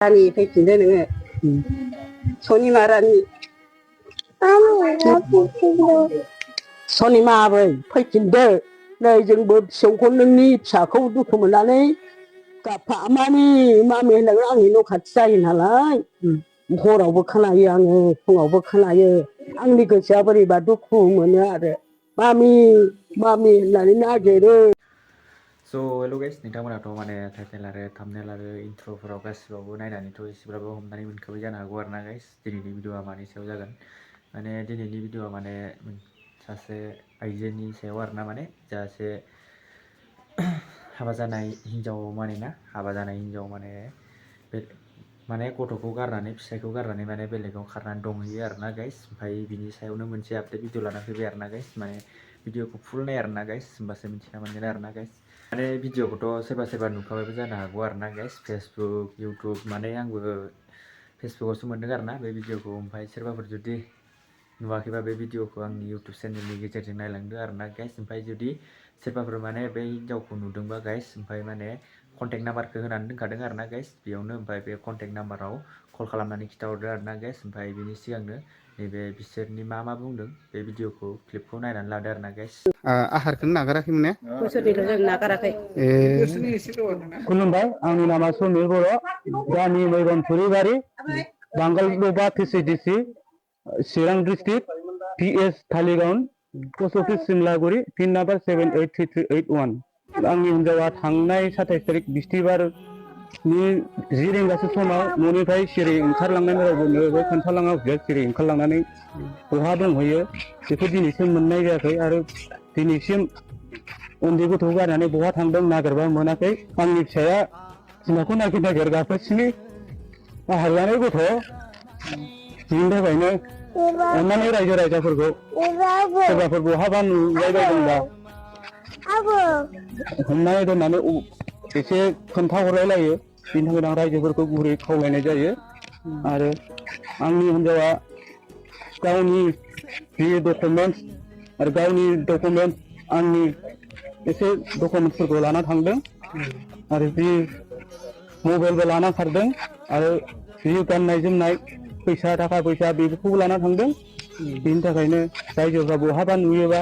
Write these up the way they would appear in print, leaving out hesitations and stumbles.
रानि फैफिनदो नोङो सनिमा रानि सनिमा आबै फैफिनदो नै जोंबो फिसौखौ नोंनि फिसाखौ दुखु मोननानै गाबफा मामि मामि होननानै आंनि न' खाथि जायो नालाय हरावबो खोनायो आङो फुङावबो खोनायो आंनि गोसोआ बोरैबा दुखु मोनो आरो मामि मामि होननानै नागिरो। स' हेल' गाइस नोंथांमोनाथ' माने टाइटेल आरो थाम्बनेल आरो इन्ट्र'फोराव गासिबावबो नायनानैथ' एसेब्लाबो हमनानै मोनखाबाय जानो हागौ आरो ना गाइस दिनैनि भिडिअआ मानि सायाव जागोन माने दिनैनि भिडिअआ माने सासे आइजोनि सायाव आरोना माने सासे हाबा जानाय हिन्जाव माने हाबा जानाय हिन्जाव माने गथ'खौ गारनानै फिसायखौ गारनानै माने बेलेगाव खारनानै दंहैयो आरोना गाइस ओमफ्राय बिनि सायावनो मोनसे आपडेट भिडिअ लाना फैबाय आरोना गाइस माने भिडिअखौ फुल नाय आरोना गाइस होमबासो मिथिना मोनगोन आरोना गाइस माने भिडिअखौथ' सोरबा नुखाबायबो जानो हागौ आरोना गाइस फेसबुक इउटुब माने आंबो फेसबुकआवसो मोनदों आरोना बे भिडिअखौ ओमफ्राय सोरबाफोर जुदि नुवाखैबा बे भिडिअखौ आंनि इउटुब चेनेलनि गेजेरजों नायलांदो आरोना गाइस ओमफ्राय जुदि सोरबाफोर माने बे हिन्जावखौ नुदोंबा गाइस ओमफ्राय माने कन्टेक्ट नाम्बारखौ होनानै दोनखादों आरोना गाइस बेयावनो ओमफ्राय बे कन्टेक्ट नाम्बाराव कल खालामनानै खिथाहरदो आरोना गाइस ओमफ्राय बिनि सिगांनो नैबे बिसोरनि मा बुंदों बे भिडिअखौ क्लिपखौ नायनानै लादो आरोना गाइस। आहारखौनो नागाराखैमोन ने? बोसोरनैल' जों नागाराखै। खुलुमबाय आंनि नामा समिर बर' गामि मैगनफुरिबारि बांगालदबा पिसिडिसि Chirang district PS Thaligaon post office Simlaguri pin number 783381 आंनि हिन्जावा थांनाय 27 तारिख बिस्थिबारनि 10 रिंगासो समाव न'निफ्राय सिरि ओंखारलांनाय रावबो खोन्थालाङा सिरि ओंखारलांनानै बहा दंहैयो बेखौ दिनैसिम मोननाय जायाखै आरो दिनैसिम उन्दै गथ'खौ गारनानै बहा थांदों नागिरबा मोनाखै आंनि फिसाया बिमाखौ नागिर गाबगासिनो आहार जानाय गथ' बिनि थाखायनो अन्नानै रायजो राजाफोरखौ सोरबाफोर बहाबा नुबाय बायदोंबा हमनानै दोननानै एसे खोन्थाहरलाय लायो बिनि थाखायनो आं रायजोफोरखौ गुरै खावलायनाय जायो आरो आंनि हिन्जावा गावनि जि डकुमेन्टस आरो गावनि डकुमेन्टस आंनि एसे डकुमेन्टसफोरखौ लाना थांदों आरो जि मबाइलबो लाना खारदों आरो जि गाननाय जोमनाय फैसा थाखा फैसा बेफोरखौबो लाना थांदों बिनि थाखायनो रायजोफ्रा बहाबा नुयोबा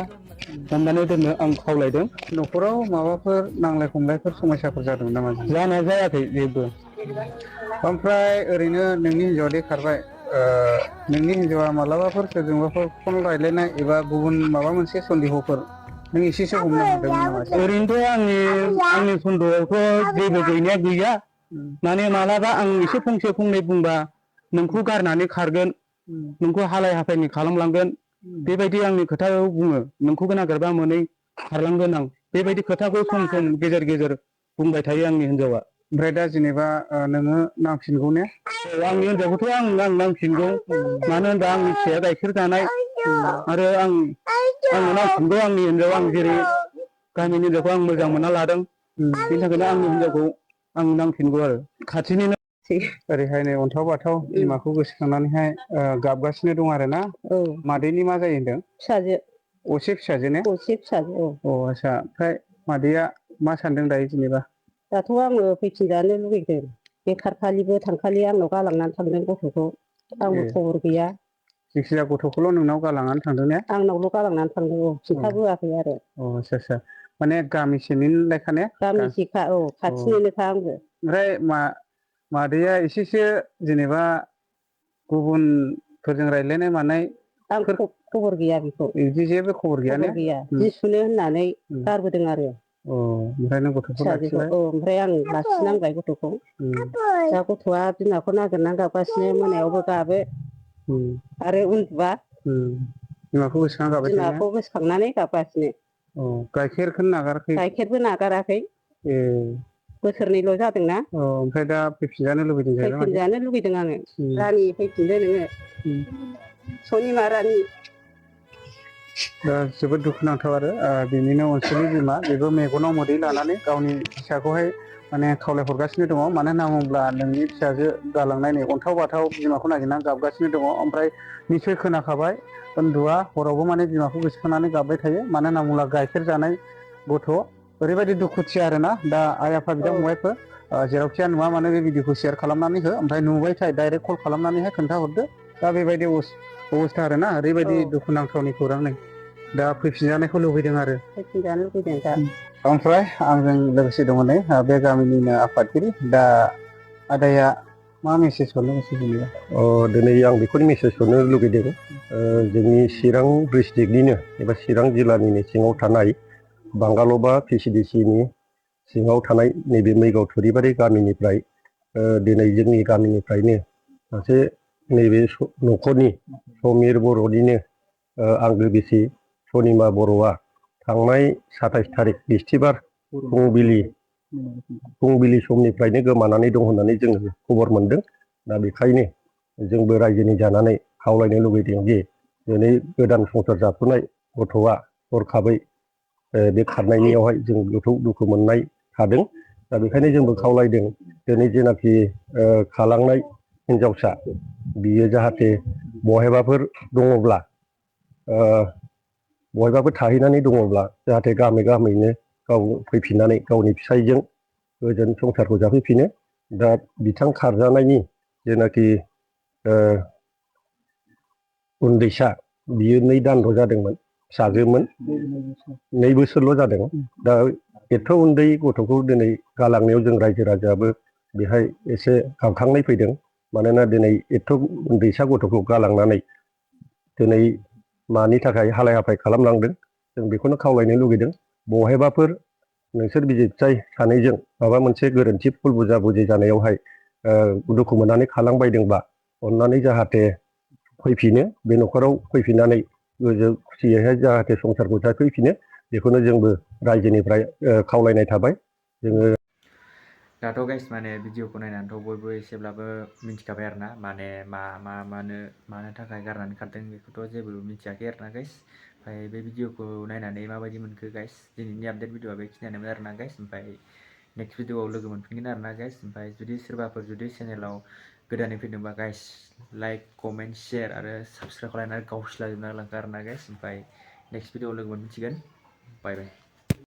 हमनानै दोननो आं खावलायदों। न'खराव माबाफोर नांलाय खमलायफोर समस्याफोर जादों नामा? जानाया जायाखै जेबो। ओमफ्राय ओरैनो नोंनि हिन्जावा दि खारबाय नोंनि हिन्जावा मालाबाफोर सोरजोंबाफोर फन रायज्लायनाय एबा गुबुन माबा मोनसे सन्देहफोर नों एसेसो हमनो हादोंमोन नामा? ओरैनोथ' आंनि सन्देहआवथ' जेबो गैनाया गैया माने मालाबा आं एसे फंसे फंनै बुंबा नोंखौ गारनानै खारगोन नोंखौ हालाय हाफायनि खालामलांगोन बेबायदि आंनि खोथायाव बुङो नोंखौबो नागिरबा मोनै खारलांगोन आं बेबायदि खोथाखौ सम सम गेजेर गेजेर बुंबाय थायो आंनि हिन्जावा। ओमफ्राय दा जेनेबा नोङो नांफिनगौ ने? आंनि हिन्जावखौथ' आं नांफिनगौ मानो होनबा आंनि फिसाया गाइखेर जानाय आरो आंनो नांफिनगौ आंनि हिन्जाव आं जेरै गामिनि हिन्जावखौ आं मोजां मोनना लादों बेनि थाखायनो आंनि हिन्जावखौ आं नांफिनगौ आरो खाथिनिनो ओरैहाय नै अन्थाव बाथाव बिमाखौ गोसोखांनानैहाय गाबगासिनो दं आरो ना। मादैनि मा जायो होनदों? फिसाजो असे फिसाजो ने? असे फिसाजो औ आच्छा ओमफ्राय मादैया मा सानदों दायो जेनेबा? दाथ' आङो फैफिनजानो लुगैदों बेखारखालिबो थांखालि आंनाव गालांनानै थांदों गथ'खौ आंबो खबर गैया। जायखिजाया गथ'खौल' नोंनाव गालांनानै थांदों ने? आंनावल' गालांनानै थांदों औ खिन्थाबोआखै आरो। आच्छा माने गामिसेनि लेखा ने? गामिसेखा औ खाथिनिनोखा आंबो। ओमफ्राय मादैया एसेसो जेनेबा गुबुनफोरजों रायज्लायनाय मानाय आं खबर गैया बेखौ बिदि जेबो खबर गैया ने? जि सुनो होननानै गारबोदों आरो ओमफ्राय नों गथ'खौ फिसाजोखौ लाखिबाय? औ ओमफ्राय आं लाखिनांबाय गथ'खौ दा गथ'आ बिमाखौ नागिरनानै गाबगासिनो मोनायावबो गाबो आरो उन्दुआ बिमाखौ गोसोखांना गाबबाय थायो ने? बिमाखौ गोसोखांनानै गाबगासिनो। गाइखेरखौनो नागाराखै? गाइखेरबो नागाराखै। ए बोसोरनैल' जादोंना ओमफ्राय दा फैफिनजानो लुबैदों जाहैबाय मादै? फैफिनजानो लुगैदों आङो रानि फैफिनदो नोङो सनिमा रानि। दा जोबोद दुखुनांथाव आरो बिनिनो अनसुलि बिमा बेबो मेगनाव मोदै लानानै गावनि फिसाखौहाय माने खावलायहरगासिनो दङ मानो होनना बुङोब्ला नोंनि फिसाजो गालांनाय नै अन्थाव बाथाव बिमाखौ नागिरनानै गाबगासिनो दङ ओमफ्राय निसय खोनाखाबाय उन्दुआ हरावबो माने बिमाखौ गोसोखांनानै गाबबाय थायो मानो होनना बुङोब्ला गाइखेर जानाय गथ' ओरैबायदि दुखुथिया आरोना दा आइ आफा बिदा फंबायफोर जेरावखि जाया नुवा मानो बे भिडिअखौ शेयार खालामनानै हो ओमफ्राय नुबायथाय डाइरेक्ट कल खालामनानैहाय खोन्थाहरदो दा बेबायदि अबस्था आरोना ओरैबायदि दुखुनांथावनि खौरां नै दा फैफिनजानायखौ लुबैदों आरो फैफिनजानो लुबैदों दा ओमफ्राय आंजों लोगोसे दङ नै बे गामिनिनो आफादगिरि दा आदाया मा मेसेज हरनो गोसो जेनेबा दिनै आं बेखौनो मेसेज हरनो लुगैदों जोंनि चिरां डिस्ट्रिक्टनिनो एबा चिरां जिल्लानिनो सिङाव थानाय बांगालबा पिसिडिसिनि सिङाव थानाय नैबे मैगाव थुरिबारि गामिनिफ्राय दिनै जोंनि गामिनिफ्रायनो सासे नैबे न'खरनि समिर बर'निनो आंगो बिसि सनिमा बर'आ थांनाय 27 थारिख बिस्थिबार फुंबिलि समनिफ्रायनो गोमानानै दं होननानै जोङो खबर मोनदों दा बेखायनो जोंबो रायजोनि जानानै खावलायनो लुबैदों जे दिनै गोदान संसार जाफुनाय गथ'आ हरखाबै बे खारनायनियावहाय जों गोथौ दुखु मोननाय थादों दा बेखायनो जोंबो खावलायदों दिनै जेनाखि खालांनाय हिन्जावसा बियो जाहाथे बहायबाफोर दङब्ला बहायबाफोर थाहैनानै दङब्ला जाहाथे गामैनो गाव फैफिननानै गावनि फिसायजों गोजोन संसारखौ जाफैफिनो दा बिथां खारजानायनि जेनाखि उन्दैसा बियो 2 दानल' जादोंमोन फिसाजोमोन 2 बोसोरल' जादों दा एथ' उन्दै गथ'खौ दिनै गालांनायाव जों रायजो राजायाबो बेहाय एसे गाबखांनाय फैदों मानोना दिनै एथ' उन्दैसा गथ'खौ गालांनानै दिनै मानि थाखाय हालाय हाफाय खालामलांदों जों बेखौनो खावलायनो लुगैदों बहायबाफोर नोंसोर बिसि फिसाय सानैजों माबा मोनसे गोरोन्थि भुल बुजा-बुजि जानायावहाय दुखु मोननानै खारलांबायदोंबा अननानै जाहाथे फैफिनो बे न'खराव फैफिननानै गोजो खुसियैहाय जाहाथे संसारखौ जाफैफिनो बेखौनो जोंबो रायजोनिफ्राय खावलायनाय थाबाय जोङो दाथ' गाइस माने भिडिअखौ नायनानैथ' बयबो एसेब्लाबो मिथिखाबाय आरोना माने मानो थाखाय गारनानै खारदों बेखौथ' जेबो मिथियाखै आरोना गाइस ओमफ्राय बे भिडिअखौ नायनानै माबायदि मोनखो गाइस दिनैनि आपडेट भिडिअआ बेखिनियानोमोन आरोना गाइस ओमफ्राय नेक्स्ट भिडिअआव लोगो मोनफिनगोन आरोना गाइस ओमफ्राय जुदि सोरबाफोर चेनेलाव गोदानै फैदोंबा गाइस लाइक कमेन्ट शेयार आरो साबस्क्राइब खालामनानै गावस्राजोबना लांखो आरोना गाइस ओमफ्राय नेक्स्ट भिडिअआव लोगो मोनफिनसिगोन बाय बाय